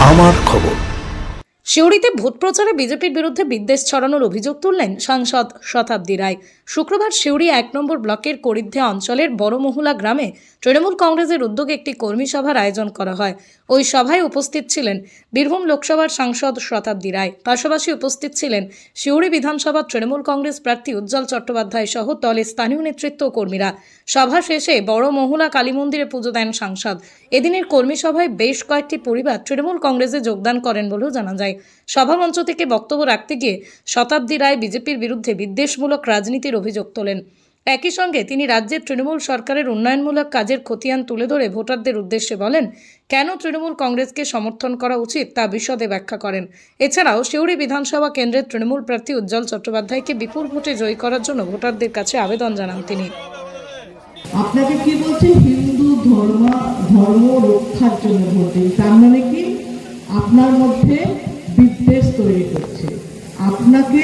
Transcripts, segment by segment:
আমার খবর। সিউড়িতে ভোট প্রচারে বিজেপির বিরুদ্ধে বিদ্বেষ ছড়ানোর অভিযোগ তুললেন সাংসদ শতাব্দী রায়। শুক্রবার সিউড়ি ১ নম্বর ব্লকের করিদ্ধে অঞ্চলের বড়মহুলা গ্রামে তৃণমূল কংগ্রেসের উদ্যোগে একটি কর্মী সভার আয়োজন করা হয়। ওই সভায় উপস্থিত ছিলেন বীরভূম লোকসভার সাংসদ শতাব্দী রায়। পাশাপাশি উপস্থিত ছিলেন সিউড়ি বিধানসভার তৃণমূল কংগ্রেস প্রার্থী উজ্জ্বল চট্টোপাধ্যায় সহ দলের স্থানীয় নেতৃত্ব ও কর্মীরা। সভা শেষে বড়মহুলা কালী মন্দিরে পুজো দেন সাংসদ। এদিনের কর্মী সভায় বেশ কয়েকটি পরিবার তৃণমূল কংগ্রেসে যোগদান করেন বলেও জানা যায়। সভামঞ্চ থেকে বক্তব্য রাখতে গিয়ে শতাব্দী রায় বিজেপির বিরুদ্ধে বিদ্বেষমূলক রাজনীতির অভিযোগ তোলেন। একই সঙ্গে তিনি রাজ্যের তৃণমূল সরকারের উন্নয়নমূলক কাজের খতিয়ান তুলে ধরে ভোটারদের উদ্দেশ্যে বলেন কেন তৃণমূল কংগ্রেসকে সমর্থন করা উচিত তা বিশদে ব্যাখ্যা করেন। এছাড়াও সিউড়ি বিধানসভা কেন্দ্রের তৃণমূল প্রার্থী উজ্জ্বল চট্টোপাধ্যায়কে বিপুল ভোটে জয়ী করার জন্য ভোটারদের কাছে আবেদন জানান তিনি। আপনাকে কি বলছে? হিন্দু ধর্ম রক্ষার জন্য ভোট দিন। তার মানে কি? আপনার মধ্যে বিদ্বেষ তৈরি করছে, আপনাকে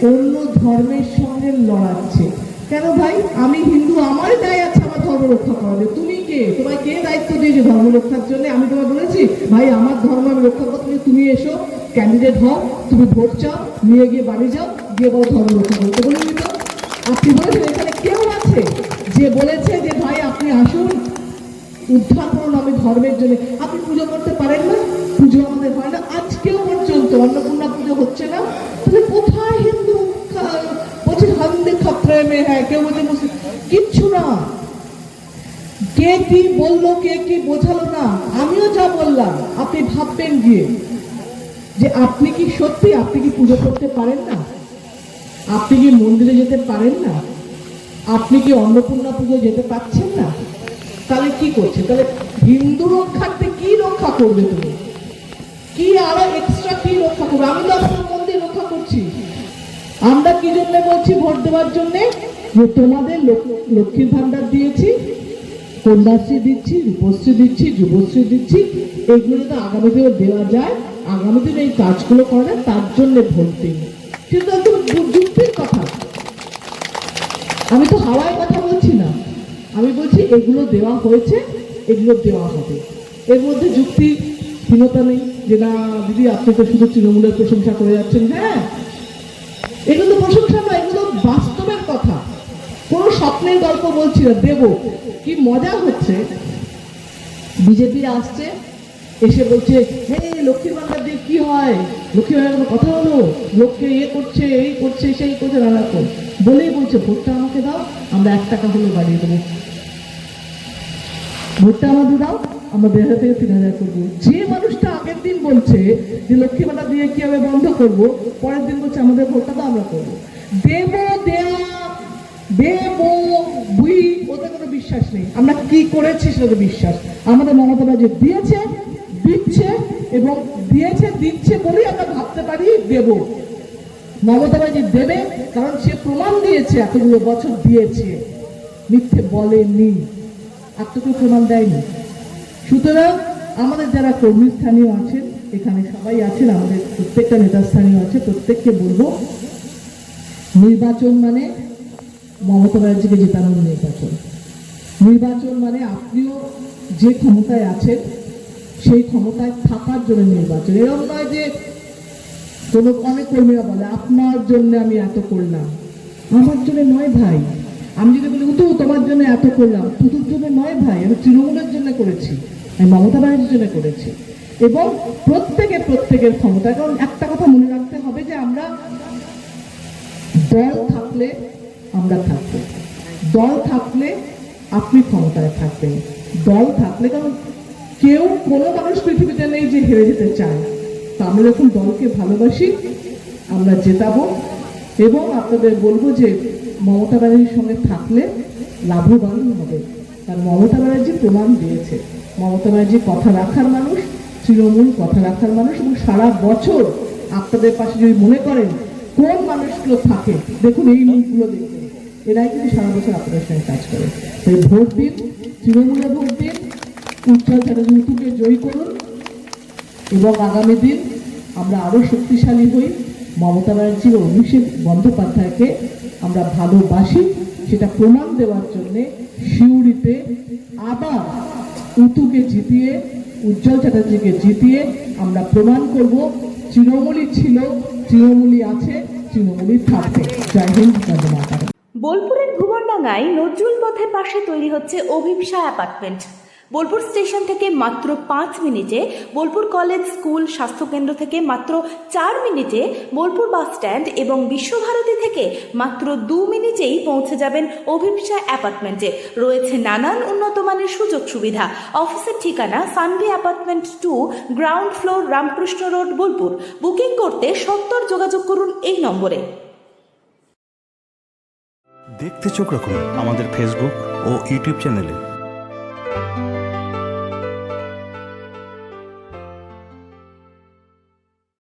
অন্য ধর্মের সঙ্গে লড়াচ্ছে। কেন ভাই? আমি হিন্দু, আমার দায় আছে আমার ধর্ম রক্ষা করাবে। তুমি কে? তোমায় কে দায়িত্ব দিয়েছে ধর্ম রক্ষার জন্য? আমি তোমায় বলেছি ভাই আমার ধর্ম আমি রক্ষা করতে, তুমি এসো ক্যান্ডিডেট হও, তুমি ভোট চাও, নিয়ে গিয়ে বাড়ি যাও, গিয়ে বলো ধর্ম রক্ষা করতে। বলিনি তো? আপনি বলেছেন এখানে কেউ আছে যে বলেছে যে ভাই আপনি আসুন উদ্ধার করুন আমি ধর্মের জন্য? আপনি পুজো করতে পারেন না? পুজো আমাদের হয় না আজকেও পর্যন্ত, অন্নপূর্ণা পুজো হচ্ছে না। তাহলে কোথায় হিন্দু বলছে হান্দে খাত্রে মেয়ে হ্যাঁ, কেউ বলছে মুসলিম, কিচ্ছু না। কে কি বললো, কে কি বোঝালো না, আমিও যা বললাম আপনি ভাববেন গিয়ে যে আপনি কি সত্যি আপনি কি পুজো করতে পারেন না? আপনি কি মন্দিরে যেতে পারেন না? আপনি কি অন্নপূর্ণা পুজো যেতে পারছেন না? তাহলে কি করছে? তাহলে হিন্দু রক্ষার্থে কি রক্ষা করবে তুমি? কি আরো এক্সট্রা কি রক্ষা করবে? আমি তো আপনার মন্দির রক্ষা করছি। আমরা কি জন্য বলছি ভোট দেওয়ার জন্য? যে তোমাদের লক্ষ্মীর ভান্ডার দিয়েছি, কন্যাশ্রী দিচ্ছি, রূপশ্রী দিচ্ছি, যুবশ্রী দিচ্ছি, এগুলো তো আগামীতেও দেওয়া যায়। আগামী দিনে এই কাজগুলো করে তার জন্য ভোট দিন। কিন্তু একদম যুক্তির কথা, আমি তো হাওয়ায় কথা বলছি না। আমি বলছি এগুলো দেওয়া হয়েছে, এগুলো দেওয়া হবে। এর মধ্যে যুক্তিহীনতা নেই যে না দিদি আপনি তো শুধু তৃণমূলের প্রশংসা করে যাচ্ছেন। হ্যাঁ, এগুলো তো প্রশংসা নয়, এগুলো বাস্তবের কথা। কোনো স্বপ্নের গল্প বলছি না। দেব কি মজা হচ্ছে, বিজেপিরা আসছে এসে বলছে হ্যাঁ লক্ষ্মীর ভান্ডার দিয়ে কি হয়, লক্ষ্মীর ভান্ডার কোনো কথা হলো, লোককে এ করছে এই করছে সেই করছে নানা করে বলেই বলছে ভোটটা আমাকে দাও, আমরা 1 টাকা হলে বাড়িয়ে দেবো। ভোটটা আমাদের দাও, আমরা 1,000 থেকে 3,000 করবো। যে মানুষটা আগের দিন বলছে যে লক্ষ্মী ভান্ডার দিয়ে কি হবে বন্ধ করবো, পরের দিন বলছে আমাদের ভোটটা দাও আমরা করবো। দেবো বুই ওদের কোনো বিশ্বাস নেই। আমরা কি করেছি সেটা বিশ্বাস। আমাদের মমতা ব্যানার্জি দিয়েছে, দিচ্ছে এবং দিয়েছে দিচ্ছে বলেই আমরা ভাবতে পারি দেব। মমতা ব্যানার্জি দেবে কারণ সে প্রমাণ দিয়েছে, এতগুলো বছর দিয়েছে, মিথ্যে বলেনি, এতটুকু প্রমাণ দেয়নি। সুতরাং আমাদের যারা কর্মী স্থানীয় আছেন, এখানে সবাই আছেন, আমাদের প্রত্যেকটা নেতা স্থানীয় আছে, প্রত্যেককে বলবো নির্বাচন মানে মমতা ব্যানার্জিকে জেতানোর নির্বাচন। নির্বাচন মানে আপনিও যে ক্ষমতায় আছেন সেই ক্ষমতায় থাকার জন্য নির্বাচন। এরকম নয় যে কোনো অনেক কর্মীরা বলে আপনার জন্য আমি এত করলাম। আমার জন্য নয় ভাই। আমি যদি বলি উতু তোমার জন্য এত করলাম, তুতুর জন্য নয় ভাই, আমি তৃণমূলের জন্য করেছি, আমি মমতা ব্যানার্জির জন্য করেছি। এবং প্রত্যেকের ক্ষমতা। কারণ একটা কথা মনে রাখতে হবে যে আমরা দল থাকলে আমরা থাকবো, দল থাকলে আপনি ক্ষমতায় থাকবেন, দল থাকলে, কারণ কেউ কোনো মানুষ পৃথিবীতে নেই যে হেরে যেতে চায়। তো আমরা যখন দলকে ভালোবাসি আমরা জেতাবো। এবং আপনাদের বলবো যে মমতা ব্যানার্জির সঙ্গে থাকলে লাভবান হবে, কারণ মমতা ব্যানার্জি প্রমাণ দিয়েছে মমতা ব্যানার্জি কথা রাখার মানুষ, তৃণমূল কথা রাখার মানুষ। এবং সারা বছর আপনাদের পাশে যদি মনে করেন কোন মানুষগুলো থাকে, দেখুন এই মুখগুলো দেখুন, এরাই কিন্তু সারা বছর আপনাদের সঙ্গে কাজ করে। তাই ভোট দিন, তৃণমূলে ভোট দিন, উজ্জ্বল চ্যাটার্জিকে জয়ী করুন এবং আগামী দিন আমরা আরো শক্তিশালী হই। মমতা ব্যানার্জি ও অভিষেক বন্দ্যোপাধ্যায়কে আমরা ভালোবাসি, সেটা প্রমাণ দেওয়ার জন্য সিউড়িতে আবার উতুকে জিতিয়ে উজ্জ্বল চ্যাটার্জিকে জিতিয়ে আমরা প্রমাণ করব তৃণমূলই ছিল, তৃণমূলই আছে, তৃণমূলই থাকবে। জয় হিন্দ, বন্দে মাতরম। বোলপুরের ভুবনডাঙ্গায় নজরুল পথের পাশে তৈরি হচ্ছে অভিপ্সা অ্যাপার্টমেন্ট। বোলপুর স্টেশন থেকে মাত্র 5 মিনিটে, বোলপুর কলেজ, স্কুল, স্বাস্থ্যকেন্দ্র থেকে মাত্র 4 মিনিটে, বোলপুর বাস স্ট্যান্ড এবং বিশ্বভারতী থেকে মাত্র 2 মিনিটেই পৌঁছে যাবেন অভিপ্সা অ্যাপার্টমেন্টে। রয়েছে নানান উন্নত মানের সুযোগ সুবিধা। অফিসের ঠিকানা Sanvi apartment 2, ground floor, Ramakrishna road, Bolpur. Booking করতে সত্বর যোগাযোগ করুন এই নম্বরে। দেখতে চোখ রাখুন আমাদের ফেসবুক ও ইউটিউব চ্যানেলে।